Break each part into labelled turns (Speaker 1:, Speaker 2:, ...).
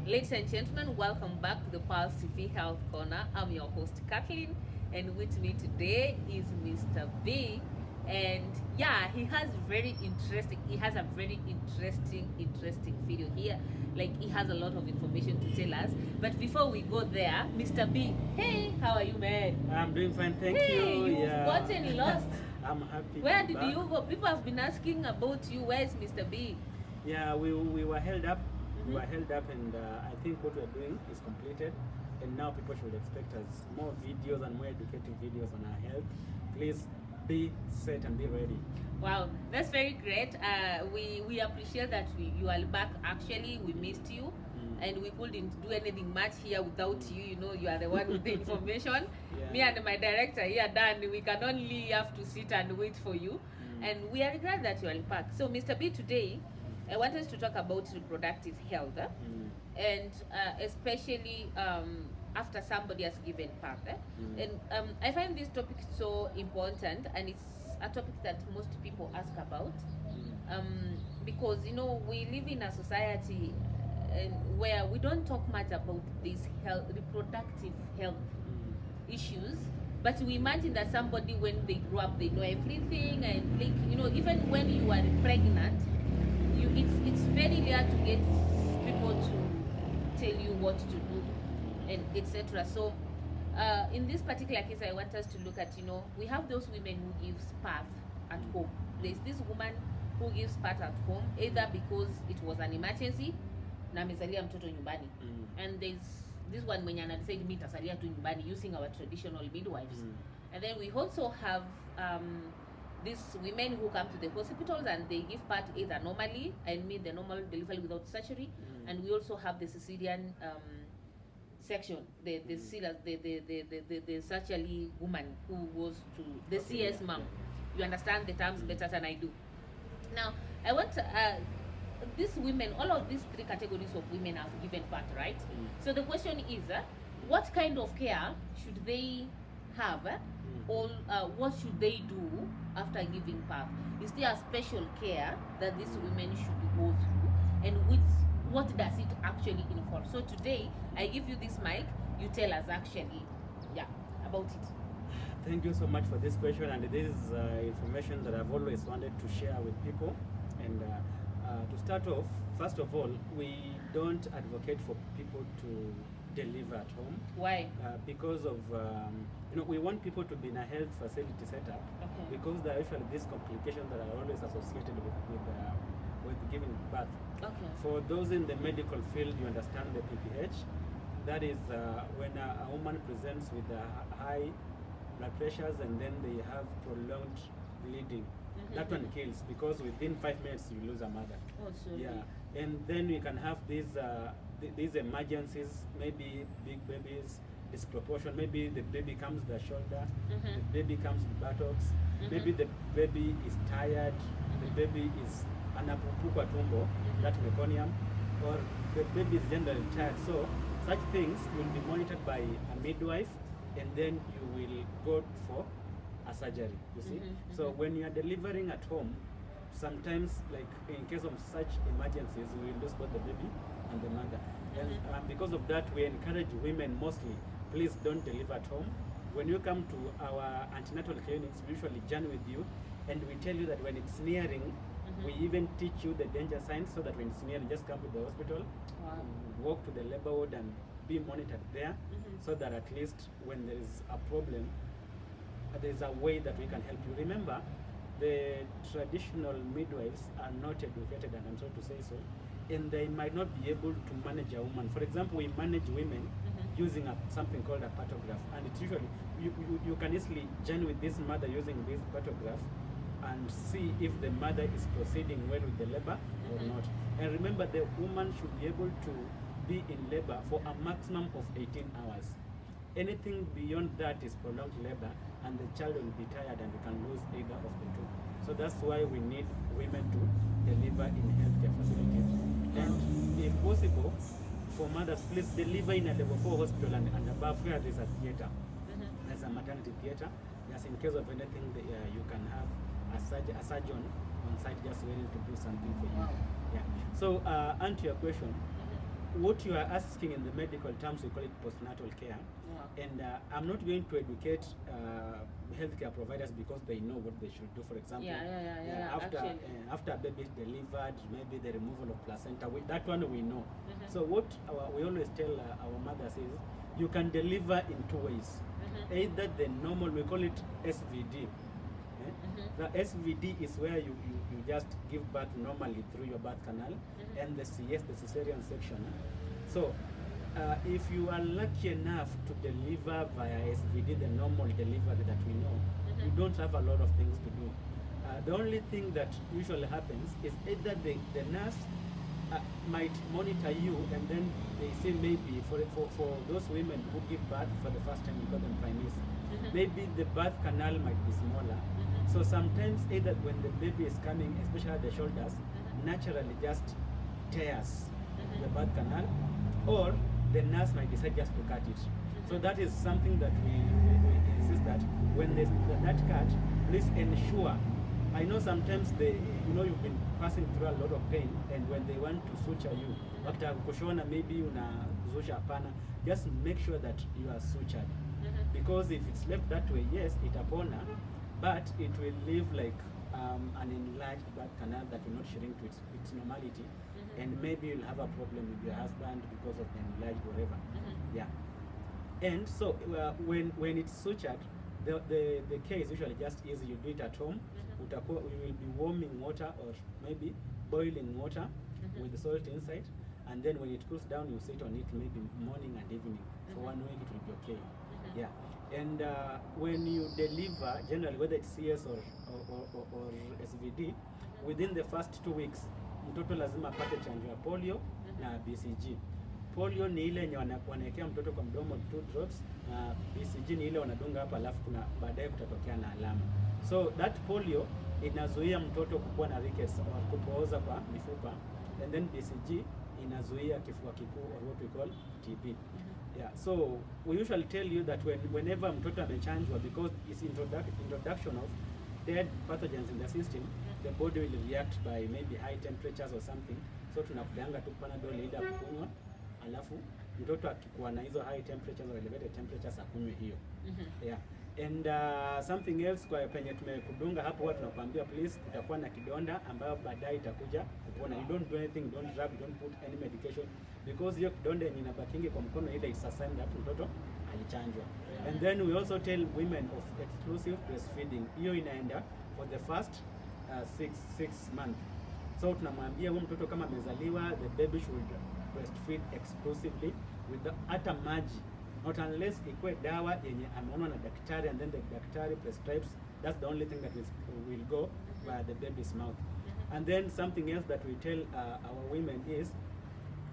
Speaker 1: Ladies and gentlemen, welcome back to the Pulse TV Health Corner. I'm your host, Kathleen, and with me today is Mr. B. And yeah, he has a very interesting video here. Like, he has a lot of information to tell us. But before we go there, Mr. B, hey, how are you, man?
Speaker 2: I'm doing fine, thank you.
Speaker 1: Hey, you've gotten lost.
Speaker 2: I'm happy.
Speaker 1: Where did you go? People have been asking about you. Where is Mr. B?
Speaker 2: Yeah, we were held up. We were held up, and I think what we're doing is completed. And now people should expect us more videos and more educative videos on our health. Please be set and be ready.
Speaker 1: Wow, that's very great. We appreciate that you are back. Actually, we missed you, and we couldn't do anything much here without you. You know, you are the one with the information.
Speaker 2: Yeah.
Speaker 1: Me and my director here, Dan, we can only have to sit and wait for you. And we are glad that you are back. So, Mr. B, today I want us to talk about reproductive health, and especially after somebody has given birth. And I find this topic so important, and it's a topic that most people ask about, because, you know, we live in a society where we don't talk much about these reproductive health issues. But we imagine that somebody, when they grow up, they know everything, and, like, you know, even when you are pregnant, it's very rare to get people to tell you what to do, and etc. So in this particular case, I want us to look at, you know, we have those women who gives birth at home. There's this woman who gives birth at home either because it was an emergency na amezalia mtoto nyumbani, and there's this one mwenye anadecide mimi nitasalia tu nyumbani using our traditional midwives. And then we also have these women who come to the hospitals and they give birth either normally, I mean the normal delivery without surgery, and we also have the cesarean section, the surgery woman who goes to the CS mom. You understand the terms better than I do. Now, I want these women, all of these three categories of women have given birth, right? So the question is, what kind of care should they have? Or what should they do after giving birth? Is there a special care that these women should go through, and what does it actually involve? So today I give you this mic, you tell us actually about it.
Speaker 2: Thank you so much for this question, and this is information that I've always wanted to share with people. And to start off, first of all, we don't advocate for people to deliver at home.
Speaker 1: Why?
Speaker 2: Because of you know, we want people to be in a health facility setup, because there are usually these complications that are always associated with giving birth. For those in the medical field, you understand the PPH. That is when a woman presents with high blood pressures and then they have prolonged bleeding. That one kills, because within 5 minutes you lose a mother. And then we can have these emergencies, maybe big babies, disproportion. Maybe the baby comes with the shoulder, the baby comes with buttocks, maybe the baby is tired, the baby is anapupukwa tumbo, that meconium, or the baby is generally tired. So such things will be monitored by a midwife, and then you will go for a surgery, you see. So when you are delivering at home, sometimes, like in case of such emergencies, we will lose both the baby and the mother. And because of that, we encourage women mostly, please don't deliver at home. When you come to our antenatal clinics, we usually journey with you, and we tell you that when it's nearing, we even teach you the danger signs, so that when it's nearing, just come to the hospital, walk to the labor ward and be monitored there, so that at least when there is a problem, there's a way that we can help you. Remember, the traditional midwives are not educated, and I'm sorry to say so, and they might not be able to manage a woman. For example, we manage women using something called a pathograph, and it's usually, you can easily join with this mother using this pathograph and see if the mother is proceeding well with the labor or not. And remember, the woman should be able to be in labor for a maximum of 18 hours. Anything beyond that is prolonged labor, and the child will be tired, and we can lose either of the two. So that's why we need women to deliver in healthcare facilities. And if possible, for mothers, please deliver in a level 4 hospital and above, where there's a theater. There's a maternity theater. Just in case of anything, you can have a surgeon on site just waiting to do something for you. Yeah. So, answer your question. what you are asking in the medical terms, we call it postnatal care. Yeah. And I'm not going to educate healthcare providers because they know what they should do. For example, after a baby is delivered, maybe the removal of placenta, that one we know. So what we always tell our mothers is, you can deliver in two ways. Either the normal, we call it SVD. The SVD is where you just give birth normally through your birth canal, and the CS, the cesarean section. So if you are lucky enough to deliver via SVD, the normal delivery that we know, you don't have a lot of things to do. The only thing that usually happens is either the nurse might monitor you, and then they say maybe for those women who give birth for the first time, we call them preemies, maybe the birth canal might be smaller. So sometimes either when the baby is coming, especially at the shoulders, naturally just tears the birth canal, or the nurse might decide just to cut it. So that is something that we insist that when there's that cut, please ensure. I know sometimes you've been passing through a lot of pain, and when they want to suture you, after kushona maybe una zusha pana, just make sure that you are sutured. Because if it's left that way, yes, it apona, but it will leave like an enlarged birth canal that will not shrink to its normality, and maybe you'll have a problem with your husband because of the enlarged whatever. Yeah. And so when it's sutured, the care is usually just easy. You do it at home. You will be warming water or maybe boiling water with the salt inside, and then when it cools down, you sit on it maybe morning and evening. For 1 week it will be okay. Yeah. And when you deliver, generally whether it's CS or SVD, within the first 2 weeks, mtoto lazima apate chanjo ya polio na BCG. Polio ni ile yenye wanaekea mtoto kwa mdomo 2 drops, na BCG ni ile wanadunga hapa, alafu kuna baadaye kutatokea na alama. So that polio inazuia mtoto kukuwa na rickets au kupooza kwa mifupa, and then BCG inazuia kifua kikuu or what we call TB. Yeah, so we usually tell you that whenever mtoto amechanjwa, because it's introduction of dead pathogens in the system, the body will react by maybe high temperatures or something. So tunakupeanga tu Panadol ile kunywa, alafu mtoto akikuwa na hizo high temperatures or elevated temperatures akunywe hiyo. Yeah. And something else, kwa penye tumekudunga hapo, huwa tunakwambia please, kutakuwa na kidonda ambayo baadaye itakuja kupona. You don't do anything, don't rub, don't put any medication, because hiyo kidonda yenye inabakingi kwa mkono ile is a sign that mtoto alichanjwa. And then we also tell women of exclusive breastfeeding. Hiyo inaenda for the first 6 months. So tunamwambia huyo mtoto kama amezaliwa, the baby should breastfeed exclusively with hata maji, not unless ikwe dawa yenye ameonwa na daktari, and then the daktari prescribes. That's the only thing that will go by the baby's mouth. And then something else that we tell our women is,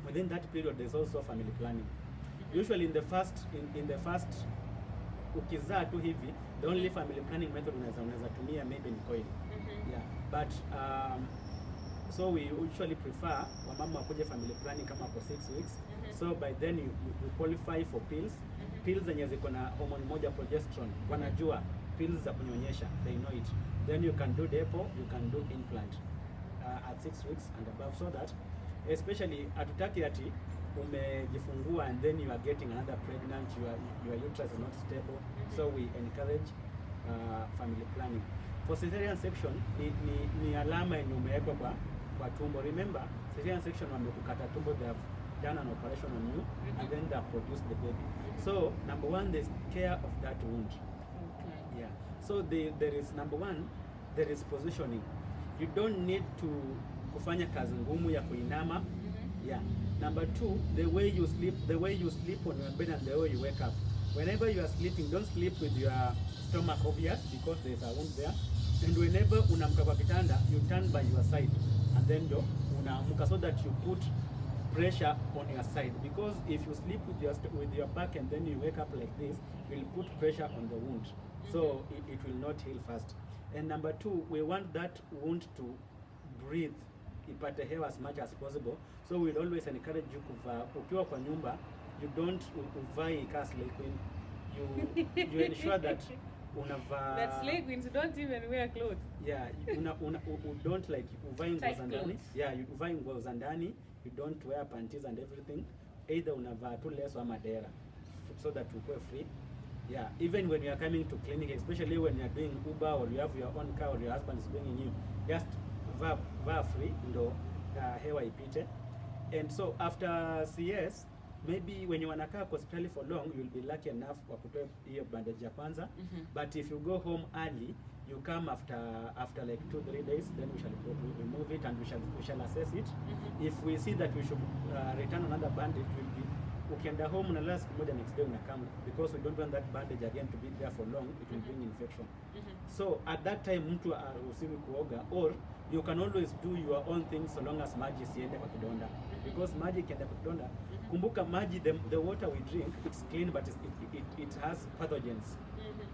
Speaker 2: within that period there's also family planning. Usually in the first ukizaa tu hivi, the only family planning method unaweza tumia maybe ni coil. Yeah, but so we usually prefer wamama wakuje family planning kama for 6 weeks. So by then you qualify for pills. Pills zenye ziko na hormone moja, progesterone. Wanajua pills za kunyonyesha, they know it. Then you can do depo, you can do implant at 6 weeks and above, so that especially hatutaki ati umejifungua and then you are getting another pregnant, your uterus is not stable. So we encourage family planning. For cesarean section ni alama yenye umewekwa kwa tumbo. Remember, cesarean section wamekukata tumbo, they have done an operation on you, and then they have produced the baby. So number one, there's care of that wound. Okay. Yeah. So there is number one, there is positioning. You don't need to kufanya kazi ngumu ya kuinama. Yeah. Number two, the way you sleep on your bed and the way you wake up. Whenever you are sleeping, don't sleep with your stomach obvious, because there's a wound there. And whenever unamka kwa kitanda, you turn by your side, and then unaamuka, so that you put pressure on your side. Because if you sleep with your back and then you wake up like this, you will put pressure on the wound. So it will not heal fast. And number two, we want that wound to breathe, ipate hewa as much as possible. So we'll always encourage you kuvaa, ukiwa kwa nyumba, you don't uvae kaa slay queen. You ensure that unavaa.
Speaker 1: That slay queens don't even wear clothes.
Speaker 2: Yeah, don't like uvae nguo za ndani. Yeah, you uvae nguo za ndani, you don't wear panties and everything, either unavaa tu leso ama dera so that ukue free. Yeah, even when you are coming to clinic, especially when you are doing Uber or you have your own car or your husband is bringing you, just vaa free ndo hewa ipite. And so after CS, maybe when you wanakaa kwa hospitali for long, you'll be lucky enough wakutoe hiyo bandage ya kwanza. But if you go home early, you come after like 2-3 days, then we shall remove it and we shall assess it. If we see that we should return another bandage, we'll be ukienda home unalala siku moja, next day unakam, because we don't want that bandage again to be there for long, it will bring infection. So at that time mtu usiwi kuoga, or you can always do your own things so long as maji siende kwa kidonda, because maji ikienda kwa kidonda, kumbuka maji, the water we drink, it's clean but it has pathogens.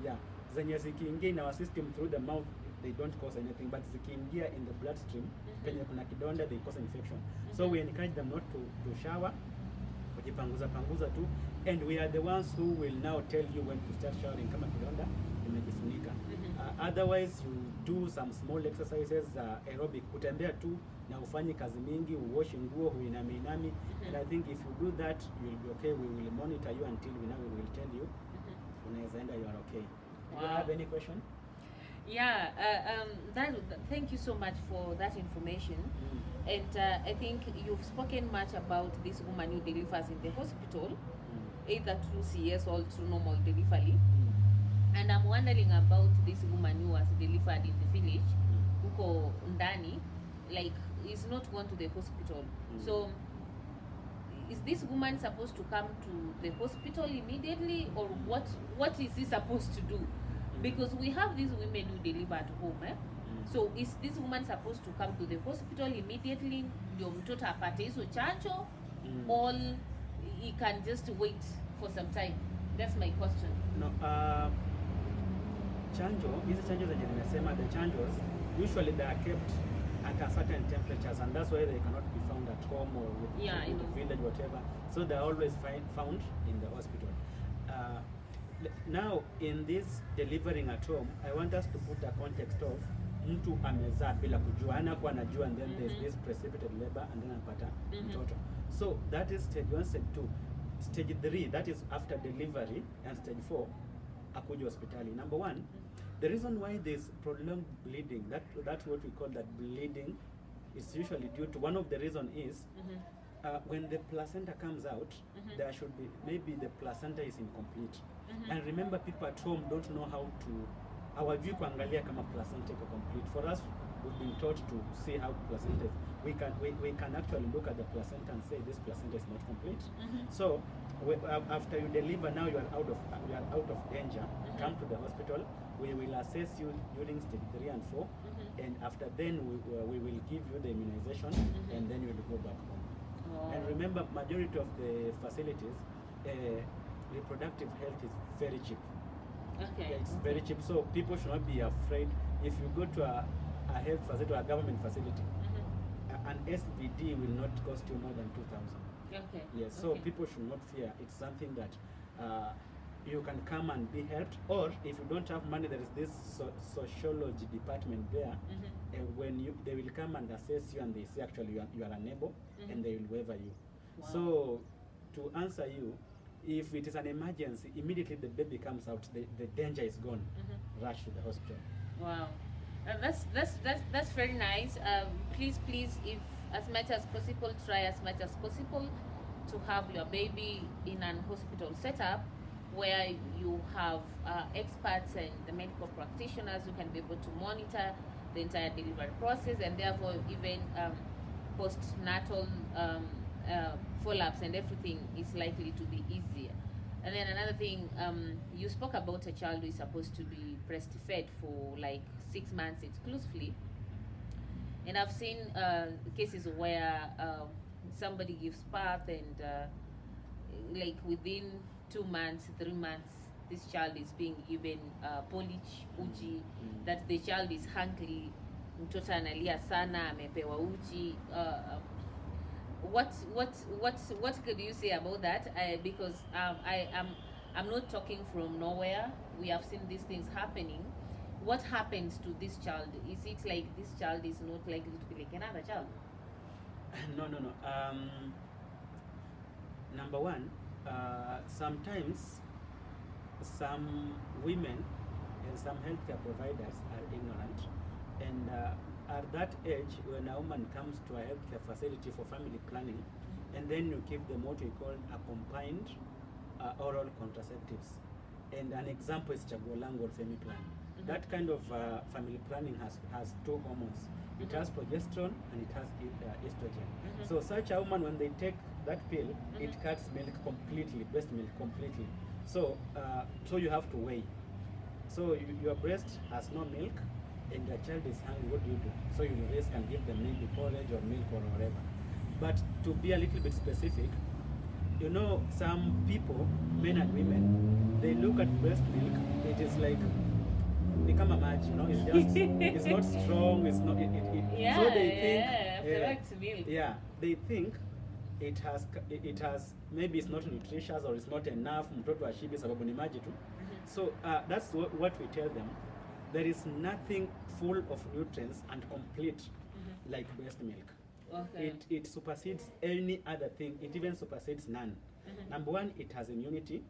Speaker 2: Yeah, zenye zikiingia in our system through the mouth, they don't cause anything, but zikiingia in the bloodstream, penye kuna kidonda, they cause infection. So we encourage them not to shower, kujipanguza tu, and we are the ones who will now tell you when to start showering kama kidonda imejifunika. Otherwise you do some small exercises, aerobic, kutembea tu na ufanye kazi mingi, uoshe nguo, huinami, and I think if you do that you'll be okay. We will monitor you until we will tell you unaweza enda, you are okay. Do you have any question?
Speaker 1: Yeah, thank you so much for that information. And I think you've spoken much about this woman who delivers in the hospital, either through CS or through normal delivery. And I'm wondering about this woman who was delivered in the village, huko ndani, like is not gone to the hospital. So is this woman supposed to come to the hospital immediately, or what is he supposed to do? Because we have these women who deliver at home, so is this woman supposed to come to the hospital immediately ndio mtoto apate hizo chanjo, or he can just wait for some time? That's my question.
Speaker 2: No, hizi chanjo zenye nimesema, the chanjos usually they are kept at a certain temperatures, and that's why they cannot be found at home or with the village, whatever. So they are always found in the hospital. Now in this delivering at home, I want us to put a context of mtu amezaa bila kujua, anakuwa anajua, and then there's this precipitated labor and then anapata mtoto. So that is stage 1, stage 2. Stage 3, that is after delivery, and stage 4, akuja hospitali. Number 1, the reason why there's prolonged bleeding, that's what we call that bleeding, is usually due to, one of the reason is when the placenta comes out, there should be, maybe the placenta is incomplete. And remember, people at home don't know how to, hawajui kuangalia kama placenta iko complete. For us, we've been taught to see how placenta is. We can actually look at the placenta and say this placenta is not complete. So after you deliver, now you are out of danger. Come to the hospital. We will assess you during stage 3 and 4, and after then we will give you the immunization, and then you will go back home. And remember, majority of the facilities, reproductive health is very cheap.
Speaker 1: Okay.
Speaker 2: Yeah, it's very cheap, so people should not be afraid. If you go to a health facility or a government facility, an SVD will not cost you more than 2,000.
Speaker 1: Okay.
Speaker 2: Yes, so people should not fear. It's something that you can come and be helped, or if you don't have money, there is this sociology department there, and when they will come and assess you, and they say actually you are unable, and they will waiver you. Wow. So to answer you, if it is an emergency, immediately the baby comes out, the danger is gone. Rush to the hospital.
Speaker 1: Wow, that's very nice. Please, if as much as possible, try as much as possible to have your baby in an hospital setup where you have experts and the medical practitioners who can be able to monitor the entire delivery process, and therefore even postnatal follow-ups and everything is likely to be easier. And then another thing, you spoke about a child who is supposed to be breastfed for like 6 months exclusively, and I've seen cases where somebody gives birth and like within 2 months, 3 months, this child is being given polish uji, that the child is hungry, mtoto analia sana, amepewa uji. What could you say about that? Because I'm not talking from nowhere. We have seen these things happening. What happens to this child? Is it like this child is not likely to be like another child?
Speaker 2: No. Number one, sometimes some women and some healthcare providers are ignorant, and at that age, when a woman comes to a healthcare facility for family planning, and then you give them what we call a combined oral contraceptives, and an example is Chaguo Langu or Femiplan. That kind of family planning has two hormones. It has progesterone and it has estrogen. So such a woman, when they take that pill, it cuts milk completely, breast milk completely. So so you have to weigh. So your breast has no milk and your child is hungry, what do you do? So you raise and give them maybe porridge or milk or whatever. But to be a little bit specific, you know, some people, men and women, they look at breast milk, it is like become a match, you know, it's just it's not strong, it's not
Speaker 1: yeah,
Speaker 2: so they think
Speaker 1: milk.
Speaker 2: Yeah, they think it has maybe it's not nutritious or it's not enough, mtoto ashibe sababu ni maji tu. So that's what we tell them. There is nothing full of nutrients and complete like breast milk.
Speaker 1: Okay.
Speaker 2: It supersedes any other thing. It even supersedes none. Number one, it has immunity.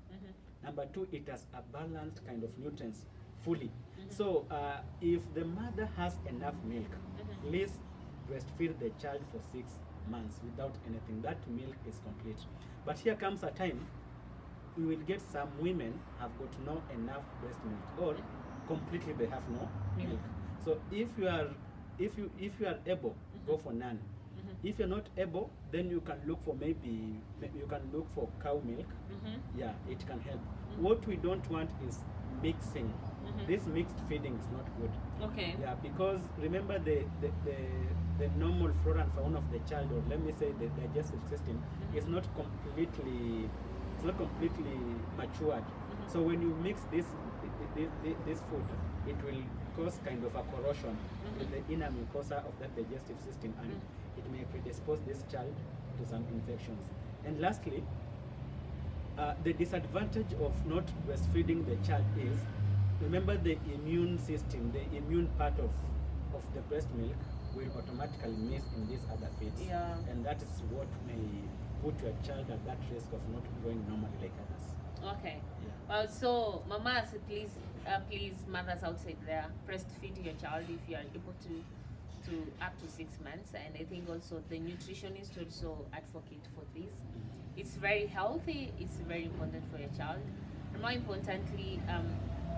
Speaker 2: Number two, it has a balanced kind of nutrients fully. So if the mother has enough milk, please breastfeed the child for 6 months without anything. That milk is complete. But here comes a time we will get some women have got no enough breast milk, or completely they have no milk. So if you are able, go for none. If you're not able, then you can look for cow milk. Yeah, it can help. What we don't want is mixing. This mixed feeding is not good.
Speaker 1: Okay.
Speaker 2: Yeah, because remember the normal flora and fauna of the child, or let me say the digestive system, is not completely matured. So when you mix this food, it will cause kind of a corrosion with the inner mucosa of that digestive system, and it may predispose this child to some infections. And lastly, the disadvantage of not breastfeeding the child is, remember the immune system, the immune part of the breast milk will automatically miss in these other feeds.
Speaker 1: Yeah.
Speaker 2: And that is what may put your child at that risk of not growing normally like others.
Speaker 1: Okay.
Speaker 2: Yeah.
Speaker 1: Well, so mamas, please, mothers outside there, breastfeed your child if you are able to up to 6 months. And I think also the nutritionist also advocate for this. It's very healthy. It's very important for your child. And more importantly,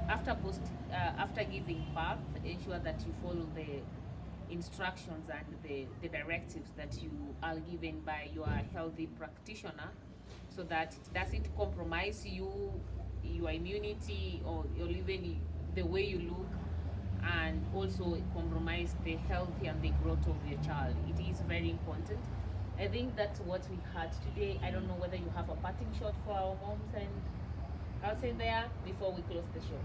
Speaker 1: after giving birth, ensure that you follow the instructions and the directives that you are given by your healthy practitioner, so that it doesn't compromise your immunity, or even the way you look, and also compromise the health and the growth of your child. It is very important. I think that's what we had today. I don't know whether you have a parting shot for our moms and outside there before we close the show.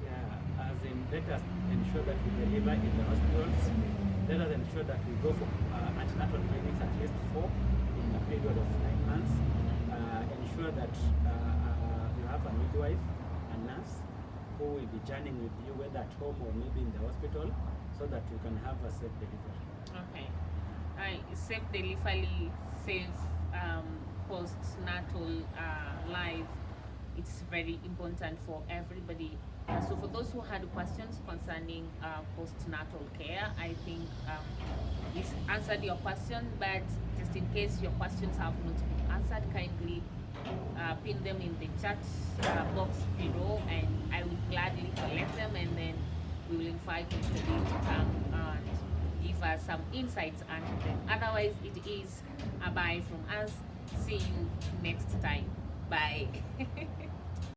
Speaker 2: Yeah, as in, let us ensure that we deliver in the hospitals. Let us ensure that we go for antenatal clinics at least 4 in a period of 9 months. Ensure that you have a midwife, a nurse, who will be journeying with you, whether at home or maybe in the hospital, so that you can have a safe delivery.
Speaker 1: Okay. Safe delivery, safe postnatal life. It's very important for everybody. So for those who had questions concerning postnatal care, I think this answered your question, but just in case your questions have not been answered, kindly pin them in the chat box below, and I will gladly collect them, and then we will invite Mr. B to come and give us some insights into them. Otherwise, it is a bye from us. See you next time. Bye.